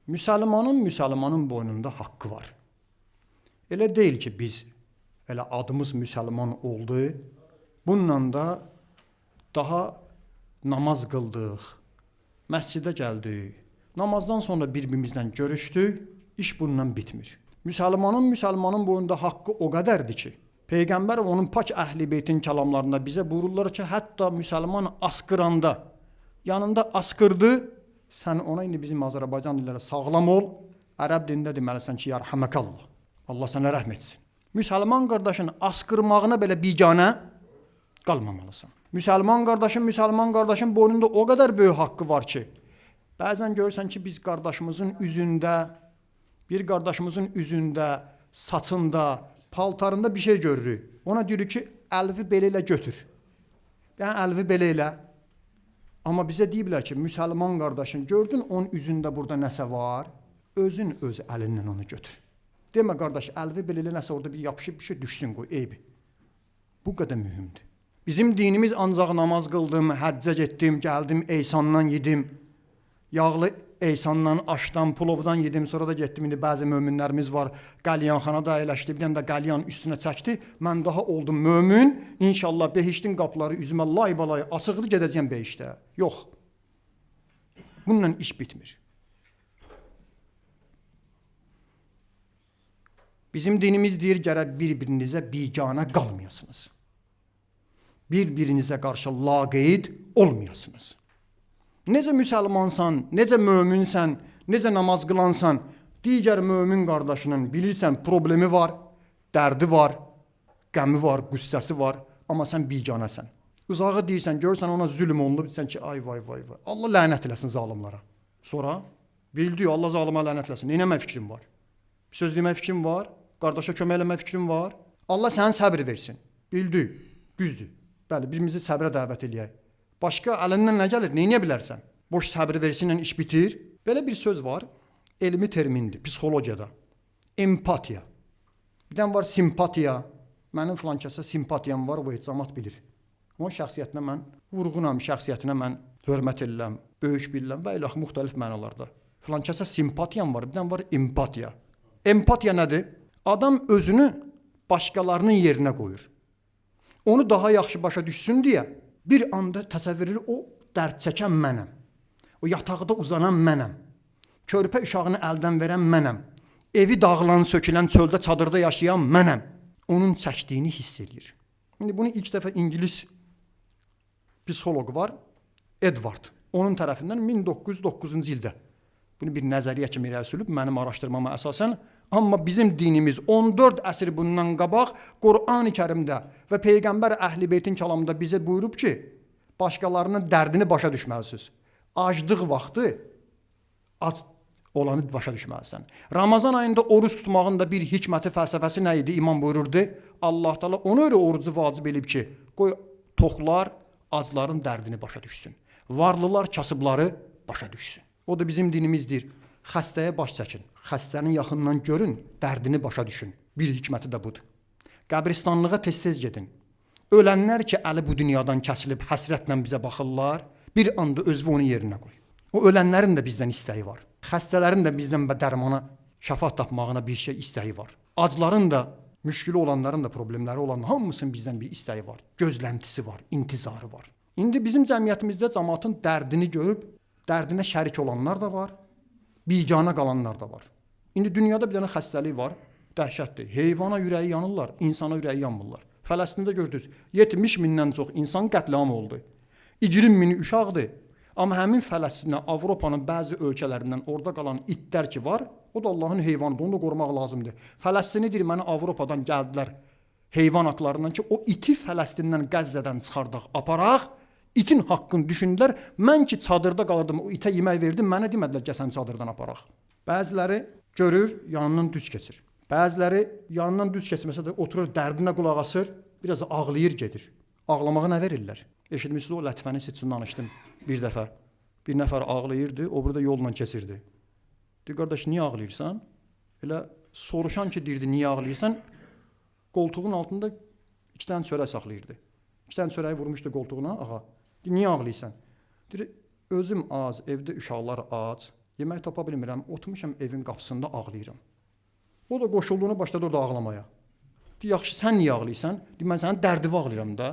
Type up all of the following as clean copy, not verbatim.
Müsəlmanın boynunda haqqı var. Elə deyil ki, biz elə adımız müsəlman oldu, bununla da daha namaz qıldıq, məscidə gəldik, namazdan sonra bir-birimizlə görüşdük, iş bununla bitmir. Müsəlmanın boynunda haqqı o qədərdir ki, Peyğəmbər onun pak əhl-i beytin kəlamlarında bizə buyururlar ki, hətta müsəlman asqıranda, yanında asqırdı, sən ona indi bizim Azərbaycan dilləri sağlam ol, ərəb dilində deməlisən ki, yarhaməkallah, Allah sənə rəhm etsin. Müsəlman qardaşın asqırmağına belə biganə qalmamalısan. Müsəlman qardaşın boynunda o qədər böyük haqqı var ki, bəzən görürsən ki, biz qardaşımızın üzündə, saçında, paltarında bir şey görürük. Ona deyirik ki, əlvi belə ilə götür. Yəni, əlvi belə ilə. Amma bizə deyiblər ki, müsəlman qardaşın, gördün onun üzündə burada nəsə var, özün öz əlindən onu götür. Demə qardaş, əlvi belə ilə nəsə orada bir yapışıb bir şey düşsün, qoy, eybi. Bu qədər mühümdür. Bizim dinimiz ancaq namaz qıldım, həccə getdim, gəldim, eysandan yedim, yağlı eysandan, aşdan, pulovdan yedim, sonra da getdim. İndi bəzi möminlərimiz var, qəlyanxanada əyləşdi, bir dənə də qəlyan üstünə çəkdi. Mən daha oldum mömin, inşallah behiştin qapıları üzümə lay-balay açıqdır, gedəcəyəm behişdə. Yox, bununla iş bitmir. Bizim dinimiz deyir, gərək bir-birinizə biganə qalmayasınız. Bir-birinizə qarşı laqeyd olmayasınız. Necə müsəlmansan, necə möminsən, necə namaz qılansan, digər mömin qardaşının bilirsən problemi var, dərdi var, qəmi var, qüssəsi var, amma sən biganəsən. Uzağı deyirsən, görürsən ona zülm olunub, deyirsən ki, ay vay vay vay, Allah lənət eləsin zalimlara. Sonra bildi, Allah zalıma lənət eləsin, neynəmə fikrim var? Bir söz demə fikrim var, qardaşa kömək eləmə fikrim var. Allah sənin səbir versin. Bildi, düzdür. Bəli, birimizi səbrə dəvət eləyək. Başqa əlindən nə gəlir, neyniyə bilərsən? Boş səbir versinlə iş bitir. Belə bir söz var, elmi termindir, psixologiyada. Empatiya. Bir dən var simpatiya. Mənim filan kəsə simpatiyam var, o cəmaət bilir. Onun şəxsiyyətinə mən vurğunam, şəxsiyyətinə mən hörmət edirəm, böyük bilirəm və ilax müxtəlif mənalarda. Filan kəsə simpatiyam var, bir dən var empatiya. Empatiya nədir? Adam özünü başqalarının yerinə qoyur. Onu daha yaxşı başa düşsün deyə bir anda təsəvvür edir, o dərd çəkən mənəm. O yataqda uzanan mənəm. Körpə uşağını əldən verən mənəm. Evi dağılan, sökülən, çöldə, çadırda yaşayan mənəm. Onun çəkdiyini hiss edir. İndi bunu ilk dəfə İngilis psixoloq var, Edward. Onun tərəfindən 1909-cu ildə bunu bir nəzəriyyə kimi irəli sürüb, mənim araşdırmama əsasən. Amma bizim dinimiz 14 əsr bundan qabaq Qur'an-ı Kərimdə və Peyğəmbər Əhl-i Beytin kəlamında bizə buyurub ki, başqalarının dərdini başa düşməlisiniz. Aclıq vaxtı ac olanı başa düşməlisən. Ramazan ayında oruç tutmağın da bir hikməti, fəlsəfəsi nə idi? İmam buyururdu. Allah Teala ona görə orucu vacib elib ki, qoy toxlar acların dərdini başa düşsün. Varlılar kasıbları başa düşsün. O da bizim dinimizdir. Xəstəyə baş çəkin. Xəstənin yaxından görün, dərdini başa düşün. Bir hikməti də budur. Qəbristanlığa tez-tez gedin. Ölənlər ki, əli bu dünyadan kəsilib həsrətlə bizə baxırlar, bir anda özünü onun yerinə qoy. O ölənlərin də bizdən istəyi var. Xəstələrin də bizdən dərmana, şəfa tapmağına bir şey istəyi var. Acların da, müşkülü olanların da, problemləri olanların hamısının bizdən bir istəyi var. Gözləntisi var, intizarı var. İndi bizim cəmiyyətimizdə cəmaatın dərdini görüb, dərdinə şərik olanlar da var, biganə qalanlar da var. İndi dünyada bir dənə xəstəlik var, dəhşətdir. Heyvana ürəyi yanırlar, insana ürəyi yanmırlar. Fələstində gördünüz, 70 mindən çox insan qətliam oldu. 20 mini uşaqdır. Amma həmin Fələstinə, Avropanın bəzi ölkələrindən orada qalan itlər ki var, o da Allahın heyvanıdır, onu da qorumaq lazımdır. Fələstini deyir, mənə Avropadan gəldilər heyvan haqlarından ki, o iti Fələstindən, Qəzzədən çıxardaq, aparaq, itin haqqını düşündülər. Mən ki, çadırda qalırdım, o itə yemək verdim, mənə demədilər, gəsən çadırdan aparaq. Bəziləri görür, yanından düz keçir. Bəziləri yanından düz keçməsə də oturur, dərdinə qulaq asır, biraz ağlayır, gedir. Ağlamağa nə verirlər? Eşitmişsiniz, o lətifəni seçsin danışdım bir dəfə. Bir nəfər ağlayırdı, o burada yolla keçirdi. Deyir, qardaş, niyə ağlayırsan? Elə soruşan ki, deyirdi, niyə ağlayırsan? Qoltuğun altında 2 dənə çörək saxlayırdı. 2 dənə çörəyi vurmuşdu qoltuğuna, ağa. Deyir, niyə ağlayırsan? Deyir, özüm az, evdə uşaqlar ac, Yemək tapa bilmirəm, oturmuşam evin qapısında ağlayıram. O da qoşulduğunu başladı orada ağlamaya. Deyir, yaxşı, sən niyə ağlayırsan? Deyir, mən sənin dərdini ağlayıram da.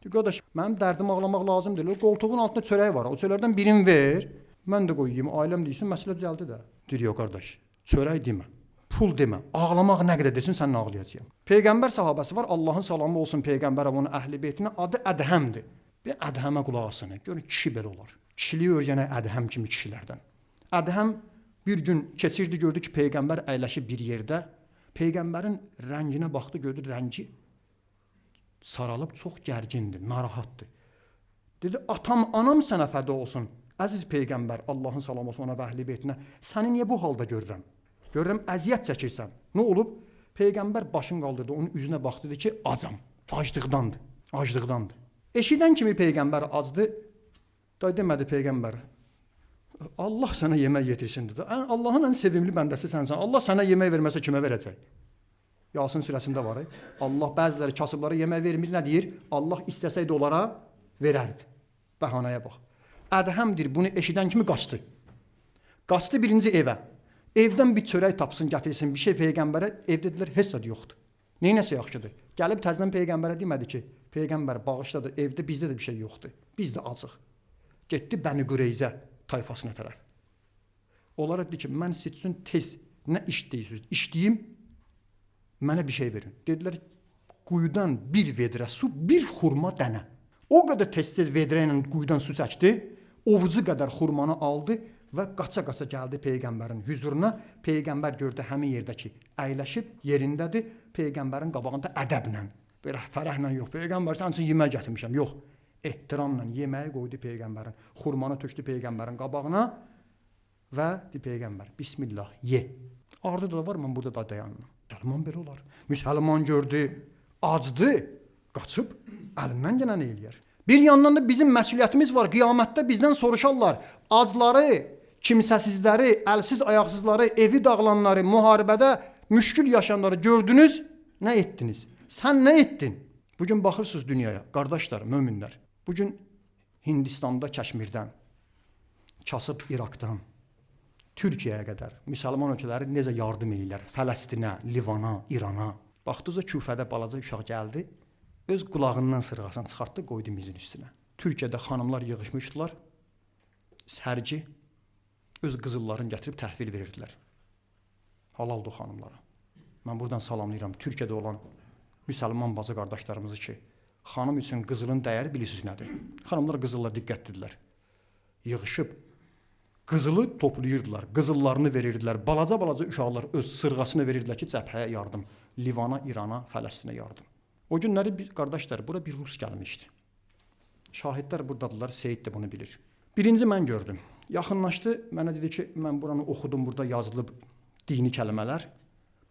Deyir, qardaş, mənim dərdimi ağlamaq lazım deyil. Qoltuğun altında çörək var, o çörəkdən birini ver, mən də qoyayım, ailəm deyilsin, məsələ düzəldi də. Deyir, yox qardaş, çörək demə, pul demə, ağlamaq nə qədər desin, sən ağlayacaqsan. Peyğəmbər sahabəsi var, Allahın salamı olsun Peyğəmbərə, onun əhli beytinə, adı Ədhəmdir. Bir Ədhəmə qulaq asın, görün kişi belə olar. Kişiliyi öyrənək Ədhəm kimi kişilərdən. Ədhəm bir gün keçirdi, gördü ki, Peyğəmbər əyləşib bir yerdə. Peyğəmbərin rənginə baxdı, gördü, rəngi saralıb, çox gərgindir, narahatdır. Dedi, atam, anam sənə fəda olsun. Əziz Peyğəmbər, Allahın salamı olsun ona və əhli beytinə, səni niyə bu halda görürəm? Görürəm, əziyyət çəkirsən. Nə olub? Peyğəmbər başını qaldırdı, onun üzünə baxdı, dedi ki, acam, aclıqdandır, aclıqdandır. Eşidən kimi Peyğəmbər acdı, da demədi Peyğəmbər, Allah sənə yemək yetirsin dedi. Allahın ən sevimli bəndəsi sənsən. Allah sənə yemək verməsə kimə verəcək? Yasin surəsində var. Allah bəziləri kasıblara yemək vermir, nə deyir? Allah istəsəydi onlara verərdi. Bəhanəyə bax. Ədhəmdir, bunu eşidən kimi qaçdı. Qaçdı birinci evə. Evdən bir çörək tapsın, gətirsin, bir şey Peyğəmbərə. Ev dedilər, heç zad yoxdur. Neynəsə yaxşıdır. Gəlib təzdən Peyğəmbərə demədi ki, Peyğəmbər bağışladı, evdə bizdə də bir şey yoxdur. Biz də acıq. Getdi Bəni Qureyzə tayfasına tərəf. Onlara dedi ki, mən siz üçün tez nə iş deyirsiniz? İşləyim, mənə bir şey verin. Dedilər, quyudan bir vedrə su, bir xurma dənə. O qədər tez-tez vedrə ilə quyudan su çəkdi, ovucu qədər xurmanı aldı və qaça-qaça gəldi Peyğəmbərin hüzuruna. Peyğəmbər gördü həmin yerdəki əyləşib yerindədir. Peyğəmbərin qabağında ədəblə, belə fərəhlə yox. Peyğəmbər, sən üçün yemək gətirmişəm. Yox. Ehtiramla yeməyi qoydu Peyğəmbərin. Xurmanı tökdü Peyğəmbərin qabağına və deyir Peyğəmbər, Bismillah, ye. Ardı da var, mən burada da dayanım. Müsəlman belə olar. Müsəlman gördü, acdı, qaçıb əlindən gələn eləyər. Bir yandan da bizim məsuliyyətimiz var. Qiyamətdə bizdən soruşarlar. Acları, kimsəsizləri, əlsiz, ayaqsızları, evi dağılanları, müharibədə müşkül yaşayanları gördünüz, nə etdiniz? Sən nə etdin? Bugün baxırsınız dünyaya, qardaşlar, möminlər. Bugün Hindistanda, Kəşmirdən, kasıb İraqdan, Türkiyəyə qədər müsəlman ölkələri necə yardım edirlər? Fələstinə, Livana, İrana. Baxdınızda Küfədə balaca uşaq gəldi, öz qulağından sırğasını çıxartdı, qoydu mizin üstünə. Türkiyədə xanımlar yığışmışdılar, sərci öz qızıllarını gətirib təhvil verirdilər. Halaldır xanımlara. Mən buradan salamlayıram Türkiyədə olan müsəlman bacı qardaşlarımızı ki, xanım üçün qızılın dəyəri bilirsiniz nədir? Xanımlar qızılla diqqətlidirlər. Yığışıb, qızılı toplayırdılar, qızıllarını verirdilər. Balaca-balaca uşaqlar öz sırğasını verirdilər ki, cəbhəyə yardım, Livana, İrana, Fələstinə yardım. O günləri qardaşlar, bura bir Rus gəlmişdi. Şahidlər buradadılar, Seyid də bunu bilir. Birinci mən gördüm. Yaxınlaşdı, mənə dedi ki, mən buranı oxudum, burada yazılıb dini kəlmələr.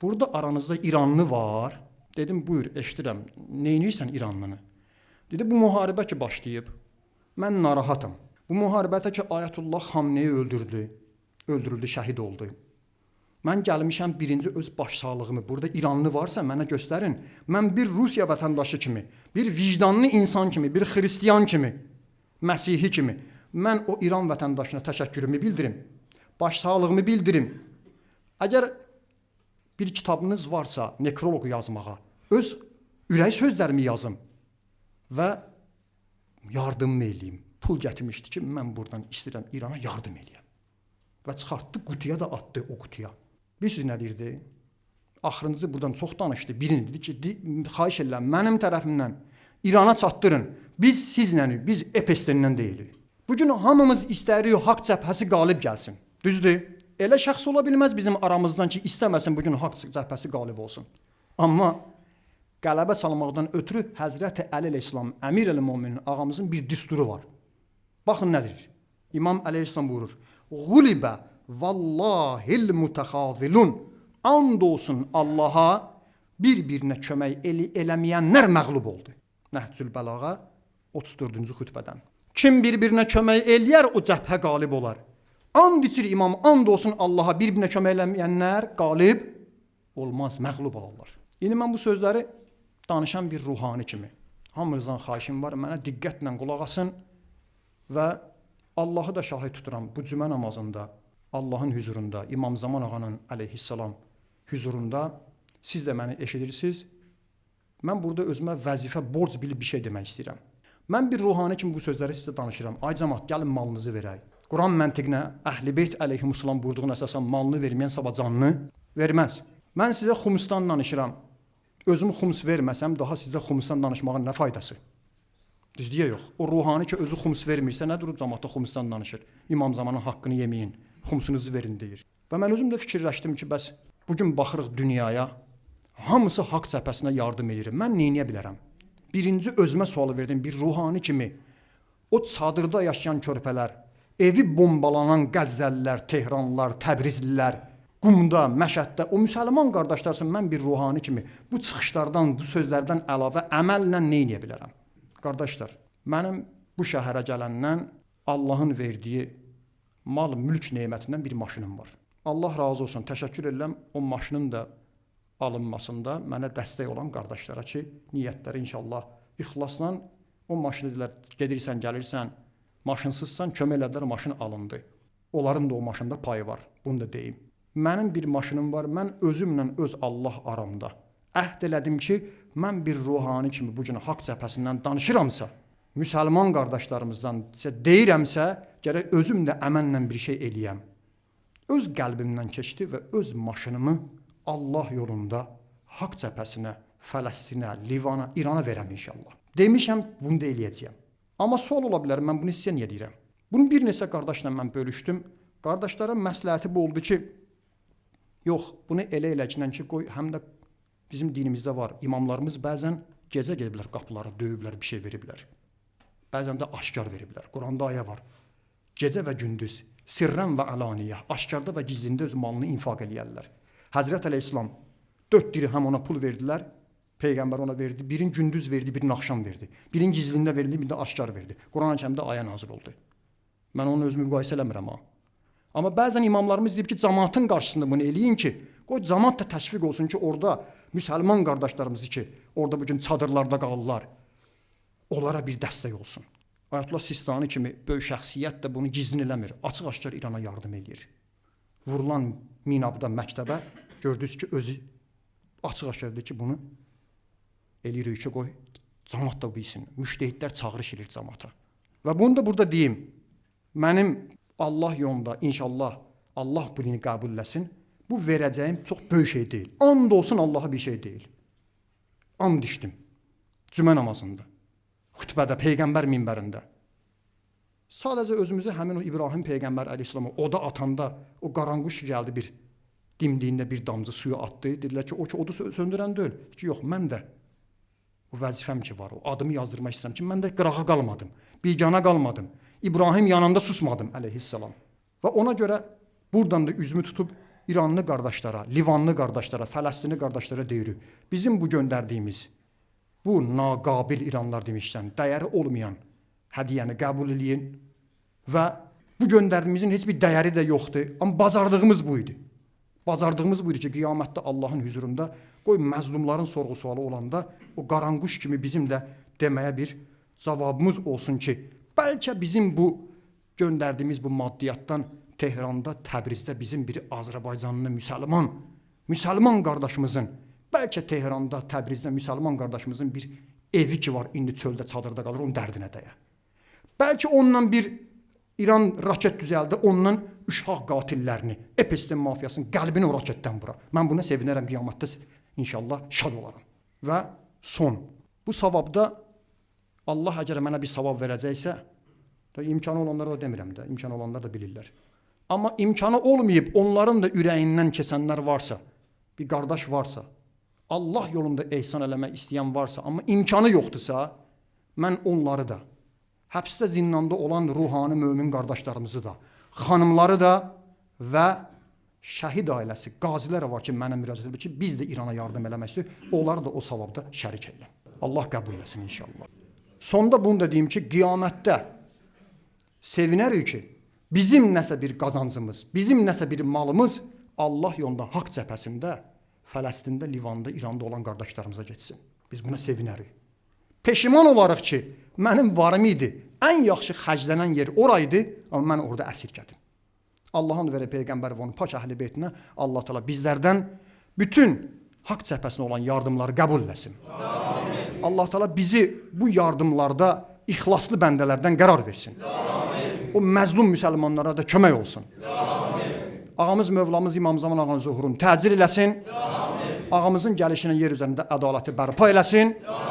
Burada aranızda İranlı var. Dedim, buyur, eşidirəm, neynirsən İranlını? Dedi, bu müharibə ki başlayıb, mən narahatam. Bu müharibədə ki Ayətullah Xamneyi öldürüldü, şəhid oldu. Mən gəlmişəm birinci öz başsağlığımı, burada İranlı varsa mənə göstərin. Mən bir Rusiya vətəndaşı kimi, bir vicdanlı insan kimi, bir xristiyan kimi, Məsihi kimi, mən o İran vətəndaşına təşəkkürümü bildirim, başsağlığımı bildirim. Əgər bir kitabınız varsa nekrolog yazmağa, öz ürək sözlərimi yazım və yardımımı eləyim. Pul gətirmişdi ki, mən buradan istəyirəm İrana yardım eləyəm. Və çıxartdı, qutuya da attı o qutuya. Bilirsiniz nə deyirdi? Axırıncı buradan çox danışdı. Birini dedi ki, xahiş edirəm, mənim tərəfimdən İrana çatdırın. Biz sizləyik, biz EPS-dən deyilik. Bugün hamımız istəyirik haqq cəbhəsi qalib gəlsin. Düzdür? Elə şəxs ola bilməz bizim aramızdan ki, istəməsin bugün haqq cəbhəsi qalib olsun. Amma qələbə çalmaqdan ötürü Həzrəti Əli əleyhissalam, Əmir el-Möminin ağamızın bir düsturu var. Baxın nədir? İmam əleyhissalam buyurur. Gulibə vallahil mutəxazilun. And olsun Allaha bir-birinə kömək eləməyənlər məğlub oldu. Nəhcül Bəlağa 34-cü xütbədən. Kim bir-birinə kömək eləyər, o cəbhə qalib olar. And içir imam, and olsun Allaha bir-birinə kömək eləməyənlər qalib olmaz, məğlub olarlar. İndi mən bu sözləri danışan bir ruhani kimi. Hamınızdan xahişim var, mənə diqqətlə qulaq asın və Allahı da şahid tuturam bu cümə namazında. Allahın huzurunda, İmam Zaman ağanın əleyhissalam huzurunda siz də məni eşidirsiniz. Mən burada özümə vəzifə, borc bilib bir şey demək istəyirəm. Mən bir ruhani kimi bu sözləri sizə danışıram. Ay cəmaət, gəlin malınızı verək. Quran məntiqinə Əhl-i Beyt əleyhissalam buyurduğuna əsasən malını verməyən sabah canını verməz. Mən sizə xumusdan danışıram. Özüm xumus verməsəm daha sizə xumusdan danışmağın nə faydası? Düzdür yox. O ruhani ki özü xumus vermirsə nə durub cəmaətdə xumusdan danışır? İmam Zamanın haqqını yeməyin, xumusunuzu verin deyir. Və mən özüm də fikirləşdim ki, bəs bu gün baxırıq dünyaya, hamısı haqq cəbhəsinə yardım edir. Mən nə edə bilərəm? Birinci özümə sualı verdim, bir ruhani kimi. O çadırda yaşayan körpələr, evi bombalanan Qəzzəlilər, Tehranlılar, Təbrizlilər, Qumda, Məşəddə, o müsəlman qardaşlar üçün mən bir ruhani kimi bu çıxışlardan, bu sözlərdən əlavə əməllə nə edə bilərəm? Qardaşlar, mənim bu şəhərə gələndən Allahın verdiyi mal, mülk nemətindən bir maşınım var. Allah razı olsun, təşəkkür edirəm o maşının da alınmasında mənə dəstək olan qardaşlara ki, niyyətləri inşallah ixlasla o maşını dedilər, gedirsən, gəlirsən, maşınsızsan, kömək elədilər, maşın alındı. Onların da o maşında payı var, bunu da deyim. Mənim bir maşınım var, mən özümlə öz Allah aramda əhd elədim ki, mən bir ruhani kimi bu gün haqq cəbhəsindən danışıramsa, müsəlman qardaşlarımızdan deyirəmsə, gərək özüm də əmənlə bir şey eləyəm. Öz qəlbimdən keçdi və öz maşınımı Allah yolunda haqq cəbhəsinə, Fələstinə, Livana, İrana verəm inşallah. Demişəm, bunu da eləyəcəyəm. Amma sual ola bilər, mən bunu sizə niyə deyirəm? Bunu bir neçə qardaşla mən bölüşdüm. Qardaşlara məsləhəti bu oldu ki, yox, bunu elə eləcəklə ki, qoy, həm də bizim dinimizdə var. İmamlarımız bəzən gecə gediblər qapılara, döyüblər, bir şey veriblər. Bəzən də aşkar veriblər. Quranda ayə var. Gecə və gündüz, sirrən və alaniyə, aşkarda və gizlində öz malını infaq eləyərlər. Həzrət Əleyhisselam 4 dirhəm ona pul verdilər. Peyğəmbər ona verdi. Birini gündüz verdi, birini axşam verdi. Birini gizlində verdi, birini də aşkar verdi. Quran-ı Kərimdə ayə nazil oldu. Mən onu özümü müqayisə eləmirəm ha. Amma bəzən imamlarımız deyib ki, cəmaatın qarşısında bunu eləyin ki, qoy cəmaat da təşviq olsun ki, orada müsəlman qardaşlarımızı ki, orada bugün çadırlarda qalırlar, onlara bir dəstək olsun. Ayətullah Sistani kimi böyük şəxsiyyət də bunu gizlin eləmir. Açıq-aşkar İrana yardım eləyir. Vurulan Minabda məktəbə gördünüz ki, özü açıq-aşkar deyir ki, bunu eləyirik ki, qoy cəmaat da bilsin. Müştəhidlər çağırış edir cəmaata. Və bunu da burada deyim. Mənim Allah yolunda inşallah Allah bunu qəbul eləsin. Bu verəcəyim çox böyük şey deyil. And olsun Allaha bir şey deyil. And içdim. Cümə namazında. Xütbədə, Peyğəmbər minbərində. Sadəcə özümüzü həmin o İbrahim Peyğəmbər əleyhissalamı oda atanda o qaranquş gəldi bir dimdiyində bir damcı suya atdı. Dedilər ki, o ki odu söndürən deyil. Ki, yox, mən də o vəzifəm ki var, o adımı yazdırmaq istəyirəm ki, mən də qırağa qalmadım, bigana qalmadım. İbrahim yanında susmadım əleyhissalam. Və ona görə buradan da üzümü tutub İranlı qardaşlara, Livanlı qardaşlara, Fələstinli qardaşlara deyirik. Bizim bu göndərdiyimiz, bu naqabil İranlar demişsən, dəyəri olmayan hədiyyəni qəbul eləyin və bu göndərdiyimizin heç bir dəyəri də yoxdur. Amma bazardığımız bu idi. Bazardığımız bu idi ki, qiyamətdə Allahın huzurunda qoy məzlumların sorğu-sualı olanda o qaranquş kimi bizim də deməyə bir cavabımız olsun ki, bəlkə bizim bu göndərdiyimiz bu maddiyatdan Tehranda, Təbrizdə bizim bir Azərbaycanlı müsəlman qardaşımızın, bəlkə Tehranda, Təbrizdə müsəlman qardaşımızın bir evi ki var, indi çöldə, çadırda qalır, onun dərdinə dəyə. Bəlkə onunla bir İran raket düzəldi, ondan uşaq qatillərini, Epstein mafiyasının qəlbini o raketdən vura. Mən buna sevinərəm, qiyamətdə inşallah şad olaram. Və son, bu savabda Allah əgər mənə bir savab verəcəksə, imkanı olanlara da demirəm də, imkanı olanlar da bilirlər. Amma imkanı olmayıb, onların da ürəyindən keçənlər varsa, bir qardaş varsa, Allah yolunda ehsan eləmək istəyən varsa, amma imkanı yoxdursa, mən onları da, həbsdə zindanda olan ruhani mömin qardaşlarımızı da, xanımları da və şəhid ailəsi, qazilər var ki, mənə müraciət edir ki, biz də İrana yardım eləmək istəyir, onları da o savabda şərik edirlər. Allah qəbul etsin inşallah. Sonda bunu da deyim ki, qiyamətdə sevinərik ki, bizim nəsə bir qazancımız, bizim nəsə bir malımız Allah yolunda haqq cəbhəsində, Fələstində, Livanda, İranda olan qardaşlarımıza geçsin. Biz buna sevinərik. Peşiman olarıq ki, mənim varım idi, ən yaxşı xərclənən yer oraydı, amma mən orada əsirgədim. Allahın və Peyğəmbər və onun pak əhli beytinə Allah Teala bizlərdən bütün haqq cəbhəsinə olan yardımları qəbul eləsin. Amin. Allah Teala bizi bu yardımlarda ixlaslı bəndələrdən qərar versin. Amin. O məzlum müsəlmanlara da kömək olsun. Amin. Ağamız Mövlamız İmam Zaman ağanın zuhurunu təcil eləsin. Amin. Ağamızın gəlişinin yer üzərində ədaləti bərpa eləsin. Amin.